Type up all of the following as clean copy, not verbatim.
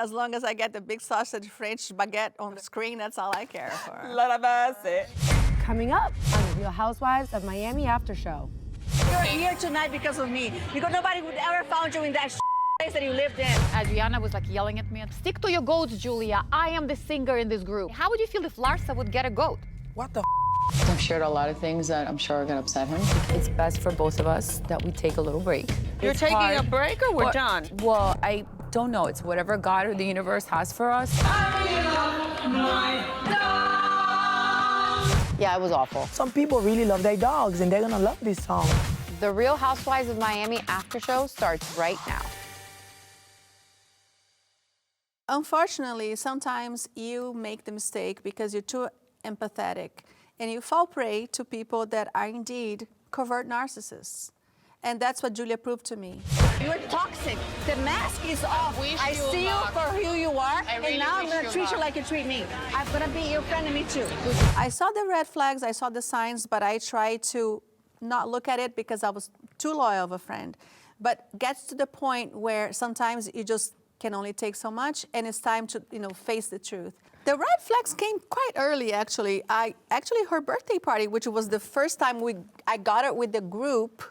As long as I get the big sausage French baguette on the screen, that's all I care for. La base. Coming up on the Real Housewives of Miami after show. You're here tonight because of me. Because nobody would ever found you in that place that you lived in. Adriana was like yelling at me, stick to your goats, Julia. I am the singer in this group. How would you feel if Larsa would get a goat? What the I've shared a lot of things that I'm sure are gonna upset him. It's best for both of us that we take a little break. You're It's taking hard. a break or we're done? Well, I don't know. It's whatever God or the universe has for us. Yeah, it was awful. Some people really love their dogs, and they're gonna love this song. The Real Housewives of Miami after show starts right now. Unfortunately, sometimes you make the mistake because you're too empathetic and you fall prey to people that are indeed covert narcissists. And that's what Julia proved to me. You're toxic. The mask is off. I see you for who you are, and now I'm going to treat you like you treat me. I'm going to be your friend and me too. I saw the red flags, I saw the signs, but I tried to not look at it because I was too loyal of a friend. But gets to the point where sometimes you just can only take so much, and it's time to, face the truth. The red flags came quite early, actually. Her birthday party, which was the first time I got it with the group.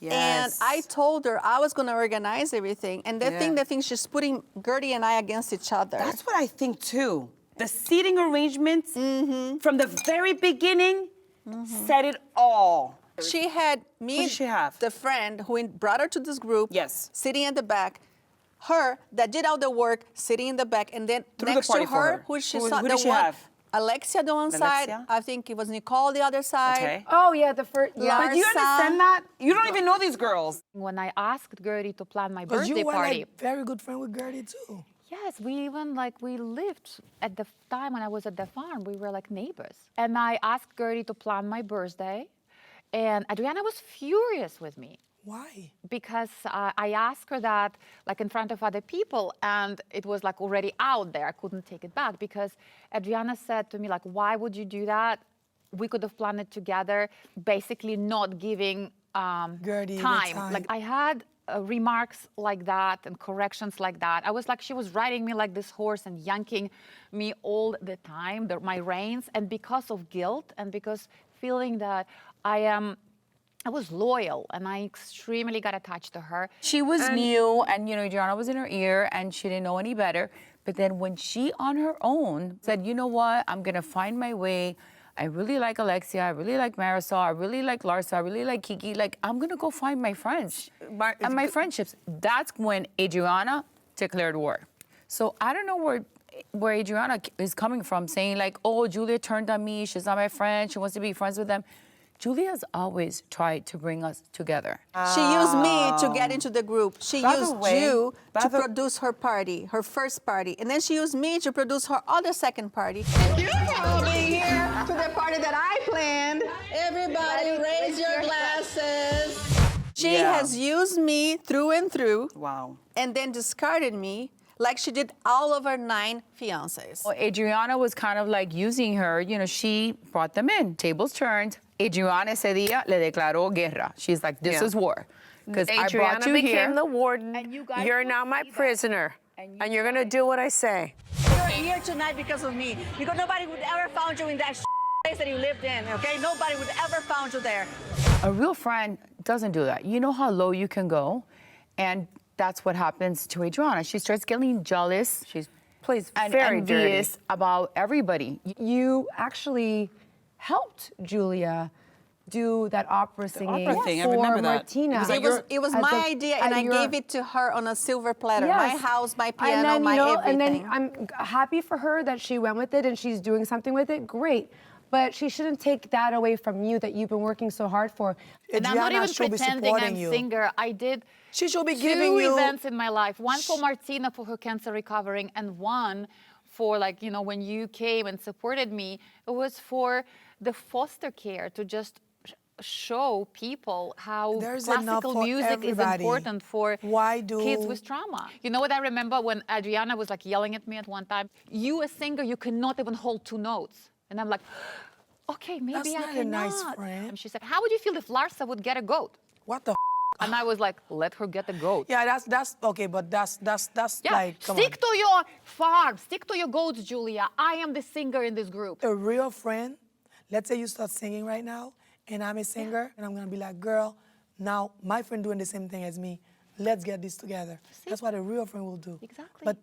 Yes. And I told her I was going to organize everything. And the thing she's putting Gertie and I against each other. That's what I think too. The seating arrangements from the very beginning said it all. She had me, Who did she have? the friend who brought her to this group, Yes. sitting at the back. Her that did all the work, sitting in the back, and then Threw the next party to for her, her. who she Who saw, did the she one, have? Alexia the one side. Alexia? I think it was Nicole the other side. Okay. Oh, yeah, the first. Yeah. But do you understand that? You don't even know these girls. When I asked Gertie to plan my Because birthday you were party, like very good friend with Gertie too. yes, we even we lived at the time when I was at the farm. We were like neighbors. And I asked Gertie to plan my birthday, and Adriana was furious with me. Why? Because I asked her that in front of other people, and it was already out there. I couldn't take it back because Adriana said to me why would you do that? We could have planned it together, basically not giving Gertie the time. time. I had remarks like that and corrections like that. I was she was riding me like this horse and yanking me all the time, my reins, and because of guilt and because feeling that I was loyal, and I extremely got attached to her. She was new, and Adriana was in her ear, and she didn't know any better. But then when she, on her own, said, you know what, I'm gonna find my way. I really like Alexia, I really like Marysol, I really like Larsa, I really like Kiki. I'm gonna go find my friends and my friendships. That's when Adriana declared war. So I don't know where Adriana is coming from, saying oh, Julia turned on me, she's not my friend, she wants to be friends with them. Julia's always tried to bring us together. She used me to get into the group. She By the used way, you by to the- produce her party, her first party. And then she used me to produce her other second party. You're probably here to the party that I planned. Everybody raise your glasses. She has used me through and through. Wow. And then discarded me like she did all of her 9 fiancés. Well, Adriana was kind of using her, she brought them in, tables turned. Adriana ese día le declaró guerra. She's like, this is war. Because I brought you became here. the warden. And you guys You're will now my see that. prisoner. And you're gonna do what I say. You're here tonight because of me. Because nobody would ever found you in that place that you lived in, okay? Nobody would ever found you there. A real friend doesn't do that. You know how low you can go, and that's what happens to Adriana. She starts getting jealous. She's Please, and very dirty. envious about everybody. You actually helped Julia do that opera singing opera thing, I for remember that. Martina. It was As my a- idea, and as I your- gave it to her on a silver platter. Yes. My house, my And piano, then, my everything. And then I'm happy for her that she went with it and she's doing something with it. Great. But she shouldn't take that away from you that you've been working so hard for. And I'm not Adriana even should be pretending I'm supporting you. singer. I did She should be 2 giving you. events in my life. One for Martina for her cancer recovering, and one for when you came and supported me. It was for the foster care to just show people how There's enough classical for music everybody. is important for Why do- kids with trauma. You know what I remember when Adriana was yelling at me at one time? You, a singer, you cannot even hold 2 notes. And I'm like, okay, maybe That's I not cannot. a nice friend. And she said, how would you feel if Larsa would get a goat? What the And I was like, let her get the goat. Yeah, that's okay, but that's Yeah, like, come stick on. to your farm, stick to your goats, Julia. I am the singer in this group. A real friend, let's say you start singing right now, and I'm a singer, and I'm gonna be like, girl, now my friend doing the same thing as me. Let's get this together. That's what a real friend will do. Exactly. But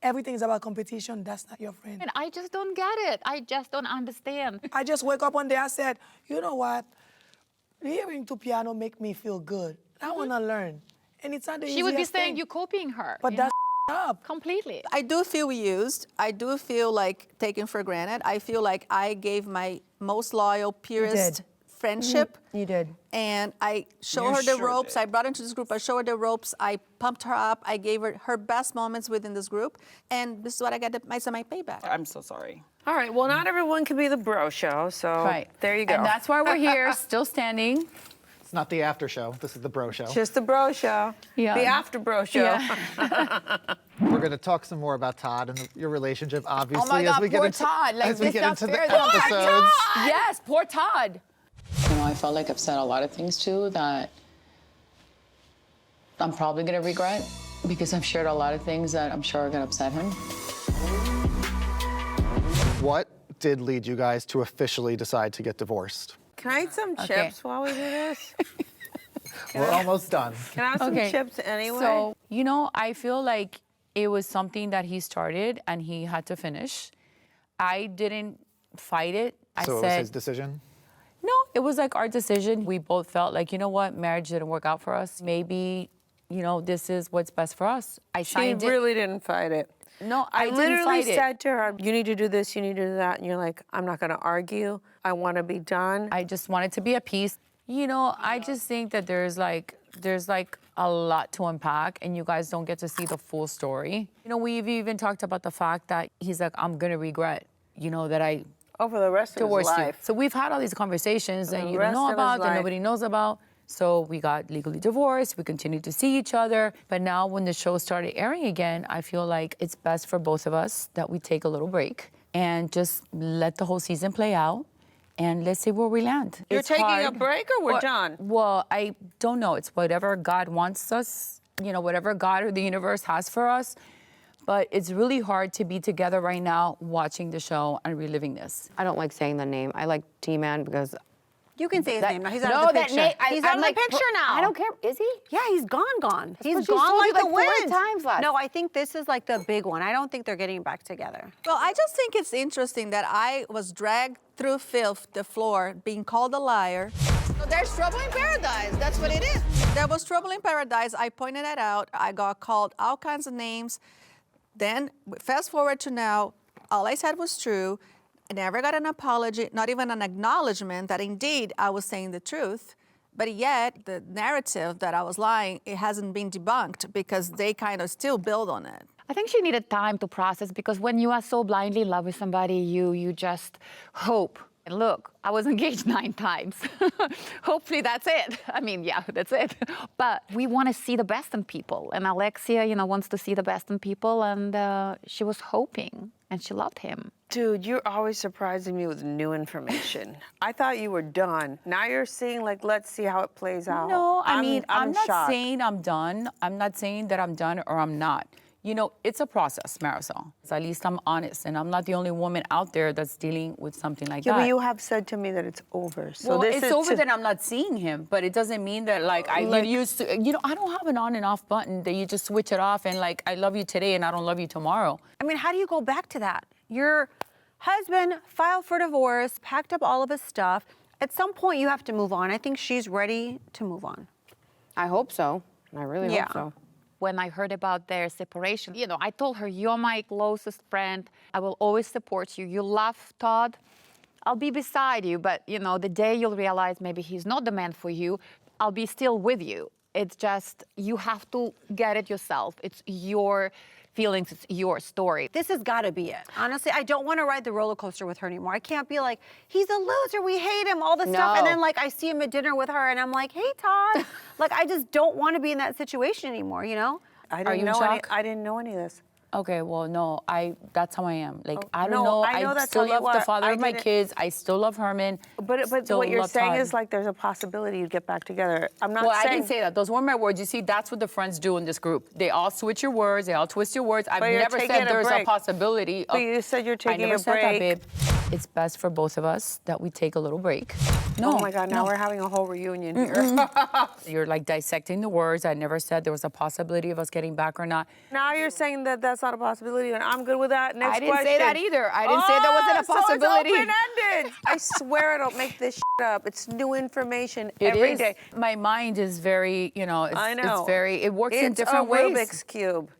everything is about competition. That's not your friend. And I just don't get it. I just don't understand. I just wake up one day, I said, you know what? Hearing to piano make me feel good. I want to learn. And it's not the She would be easiest saying thing, you're copying her. but you that's know? up. Completely. I do feel used. I do feel like taken for granted. I feel like I gave my most loyal, purest friendship. You did. And I showed her the ropes. I brought her into this group. I showed her the ropes. I pumped her up. I gave her her best moments within this group. And this is what I got my payback. I'm so sorry. All right, well, not everyone can be the bro show, so Right. there you go. And that's why we're here, still standing. It's not the after show. This is the bro show. Just the bro show. Yeah. The after bro show. We're going to talk some more about Todd and your relationship, obviously, Oh my as God, we get poor into, Todd. Like, as we it's get not into the fair that- Poor episodes. Yes, poor Todd. You know, I felt like I've said a lot of things too that I'm probably gonna regret because I've shared a lot of things that I'm sure are gonna upset him. What did lead you guys to officially decide to get divorced? Can I eat some chips while we do this? We're almost done. Can I have some Okay. chips anyway? So, you know, I feel like it was something that he started and he had to finish. I didn't fight it. I So it was said, his decision? no, it was like our decision. We both felt like, you know what, marriage didn't work out for us. Maybe, you know, this is what's best for us. I she signed it. really didn't fight it. No, I didn't literally fight it. said to her, you need to do this, you need to do that. And you're like, I'm not going to argue. I want to be done. I just wanted to be at peace. You know, I just think that there's like a lot to unpack and you guys don't get to see the full story. You know, we've even talked about the fact that he's like, I'm gonna regret, you know, that I Over the rest of his divorced you. life. So we've had all these conversations that the you don't rest know of his about, that life. nobody knows about. So we got legally divorced, we continued to see each other. But now when the show started airing again, I feel like it's best for both of us that we take a little break and just let the whole season play out. And let's see where we land. You're It's taking a hard. break or we're Well- done? Well, I don't know. It's whatever God wants us, you know, whatever God or the universe has for us. But it's really hard to be together right now watching the show and reliving this. I don't like saying the name. I like T-Man because You can say his name now. He's out no, of the that picture. name. He's I'm out of like, the picture now. I don't care. Is he? Yeah, he's gone. He's what she gone told like you, the like, 4 wind. times last. No, I think this is like the big one. I don't think they're getting back together. Well, I just think it's interesting that I was dragged through filth, the floor, being called a liar. So there's trouble in paradise. That's what it is. There was trouble in paradise. I pointed that out. I got called all kinds of names. Then, fast forward to now, all I said was true. I never got an apology, not even an acknowledgement that indeed I was saying the truth. But yet, the narrative that I was lying, it hasn't been debunked because they kind of still build on it. I think she needed time to process because when you are so blindly in love with somebody, you just hope. And look, I was engaged 9 times. Hopefully that's it. I mean, yeah, that's it. But we want to see the best in people. And Alexia, you know, wants to see the best in people. And she was hoping and she loved him. Dude, you're always surprising me with new information. I thought you were done. Now you're seeing, like, let's see how it plays out. No, I mean, I'm not shocked. saying I'm done. I'm not saying that I'm done or I'm not. You know, it's a process, Marysol. So at least I'm honest, and I'm not the only woman out there that's dealing with something like Yeah, that. but you have said to me that it's over. So Well, this it's is over to- that I'm not seeing him, but it doesn't mean that, like, I get used to, you know, I don't have an on and off button that you just switch it off and, like, I love you today and I don't love you tomorrow. I mean, how do you go back to that? Your husband filed for divorce, packed up all of his stuff. At some point, you have to move on. I think she's ready to move on. I hope so. I really hope so. When I heard about their separation, you know, I told her, you're my closest friend. I will always support you. You love Todd. I'll be beside you. But, you know, the day you'll realize maybe he's not the man for you, I'll be still with you. It's just, you have to get it yourself. It's your feelings, it's your story. This has got to be it. Honestly, I don't want to ride the roller coaster with her anymore. I can't be like, he's a loser, we hate him, all this stuff. And then, like, I see him at dinner with her and I'm like, hey, Todd. Like, I just don't want to be in that situation anymore, you know? I Are didn't you in know any. shock? I didn't know any of this. Okay, well, no, that's how I am. Like, I don't no, know. I know that's still how you love the are. father I of my didn't- kids. I still love Herman. But still what you're love saying Todd. is like there's a possibility you'd get back together. I'm not Well, saying. I didn't say that. Those weren't my words. You see, that's what the friends do in this group. They all switch your words. They all twist your words. I've But you're never taking said a there's a break. possibility. But you said you're taking I never a said that, break. babe. It's best for both of us that we take a little break. No. Oh my God! Now we're having a whole reunion here. You're like dissecting the words. I never said there was a possibility of us getting back or not. Now you're saying that that's not a possibility, and I'm good with that. Next I didn't question. say that either. I didn't say there wasn't a possibility. So it's open-ended. I swear I don't make this shit up. It's new information It every is. day. My mind is very, I know. it works in It's different a ways. Rubik's Cube.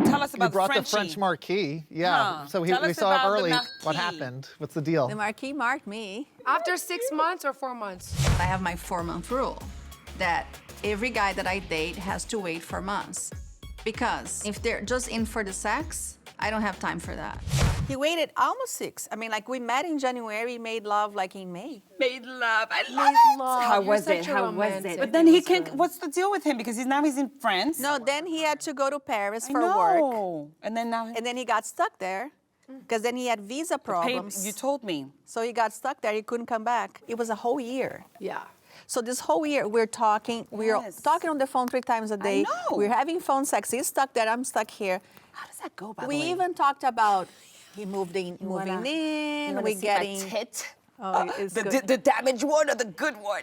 Tell us You about brought the Frenchie. French marquee. Yeah. Huh. So Tell we us saw it about the early. What marquee. happened? What's the deal? The marquee marked me. After 6 months or 4 months? I have my 4-month rule that every guy that I date has to wait 4 months. Because if they're just in for the sex, I don't have time for that. He waited almost 6. I mean, like we met in January, made love like in May. Made love. I love it. How was it? How was it? But then he can't. What's the deal with him? Because he's in France. No, then he had to go to Paris I for work. know. And then now. And then he got stuck there because then he had visa problems. You told me. So he got stuck there. He couldn't come back. It was a whole year. Yeah. So this whole year we're talking. We're Yes. talking on the phone 3 times a day. know. We're having phone sex. He's stuck there. I'm stuck here. How does that go, by We the way? even talked about he moving in. We getting. Oh, it's good. The damaged one or the good one?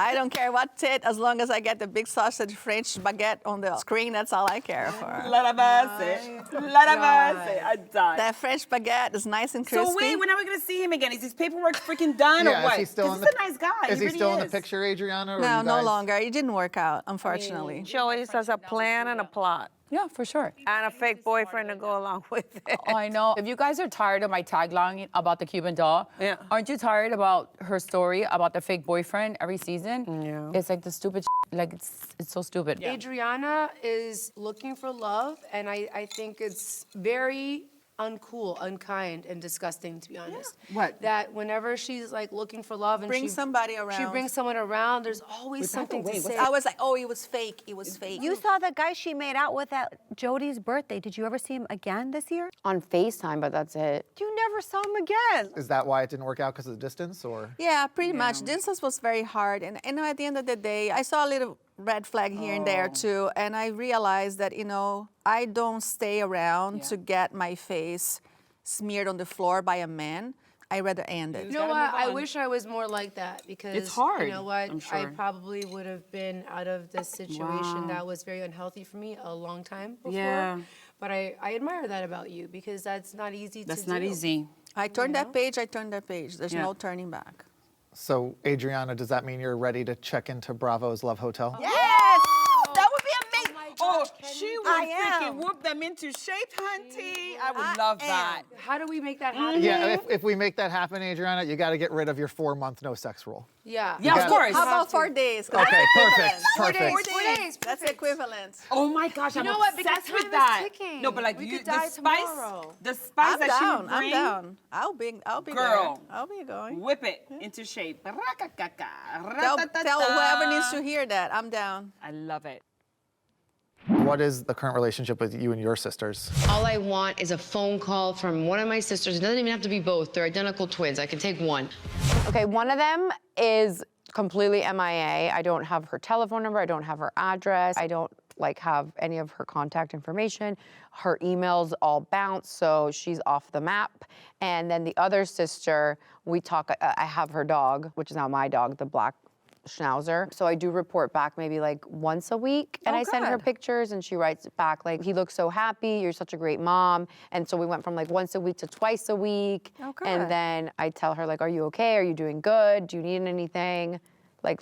I don't care what tit, as long as I get the big sausage French baguette on the screen. That's all I care for. La base. I died. That French baguette is nice and crispy. So wait, when are we gonna see him again? Is his paperwork freaking done or Yeah, what? is he still 'Cause in he's the- a nice guy. Is he really still in the is. picture, Adriana? Or No, you no guys- longer. It didn't work out, unfortunately. She always has a plan and a plot. Yeah, for sure. And a fake boyfriend to go along with it. Oh, I know. If you guys are tired of my tagline about the Cuban doll, Yeah. aren't you tired about her story about the fake boyfriend every season? Yeah. It's like the stupid like it's so stupid. Adriana is looking for love, and I think it's very uncool, unkind, and disgusting, to be honest. What? That whenever she's like looking for love and Bring she somebody she around. brings someone around, there's always something to say. I was like, oh, it was fake. It was fake. You saw the guy she made out with at Jody's birthday. Did you ever see him again this year? On FaceTime, but that's it. You never saw him again. Is that why it didn't work out because of the distance, or? Yeah, pretty much. Distance was very hard. And at the end of the day, I saw a little red flag here and there too. And I realized that, I don't stay around to get my face smeared on the floor by a man. I'd rather end it. You know what? I wish I was more like that because It's hard, You know what? I'm I sure. probably would have been out of this situation that was very unhealthy for me a long time before. Yeah. But I admire that about you because that's not easy to do. That's not easy. I turned that page. There's Yeah. no turning back. So, Adriana, does that mean you're ready to check into Bravo's Love Hotel? Yes! That would be amazing. Oh, she would I freaking am. whoop them into shape, hunty. I would love that. How do we make that happen? Yeah, if we make that happen, Adriana, you got to get rid of your 4-month no sex rule. Yeah. Yeah, of got- course. How about 4 days? 'Cause Okay, that's perfect, equivalent. perfect. 4 days. That's equivalent. Oh my gosh, I'm know what? Because obsessed with time is that. ticking. No, but like We you, could the die spice, tomorrow. the spice I'm that down. she would I'm bring, down. I'll be Girl. there. I'll be going. whip it into shape. Tell Ra-ta-ta-ta. whoever needs to hear that. I'm down. I love it. What is the current relationship with you and your sisters? All I want is a phone call from one of my sisters. It doesn't even have to be both. They're identical twins. I can take one. Okay, one of them is completely MIA. I don't have her telephone number. I don't have her address. I don't have any of her contact information. Her emails all bounce, so she's off the map. And then the other sister, we talk. I have her dog, which is now my dog, the black Schnauzer. So I do report back maybe once a week, and I send her pictures, and she writes back he looks so happy. You're such a great mom. And so we went from once a week to twice a week. Oh, good. And then I tell her are you okay? Are you doing good? Do you need anything?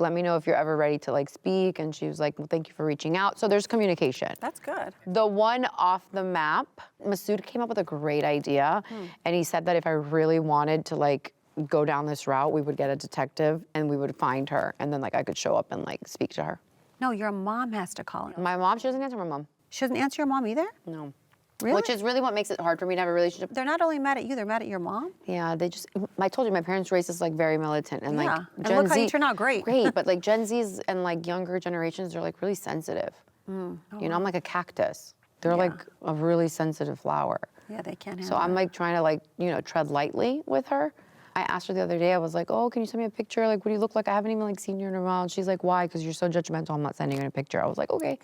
Let me know if you're ever ready to speak. And she was like, well, thank you for reaching out. So there's communication. That's good. The one off the map, Masood came up with a great idea. And he said that if I really wanted to go down this route, we would get a detective and we would find her. And then I could show up and speak to her. No, your mom has to call. My mom, she doesn't answer my mom. She doesn't answer your mom either? No. Really? Which is really what makes it hard for me to have a relationship. They're not only mad at you, they're mad at your mom? Yeah, I told you, my parents raised us very militant. And Yeah, and Gen look how Z, you turn out great. Great, but Gen Zs and younger generations are really sensitive. You know, I'm like a cactus. They're like a really sensitive flower. Yeah, they can't handle So I'm like trying to like, you know, tread lightly with her. I asked her the other day, I was like, oh, can you send me a picture? Like, what do you look like? I haven't even like seen you in a while. And she's like, why? Because you're so judgmental. I'm not sending you a picture. I was like, okay.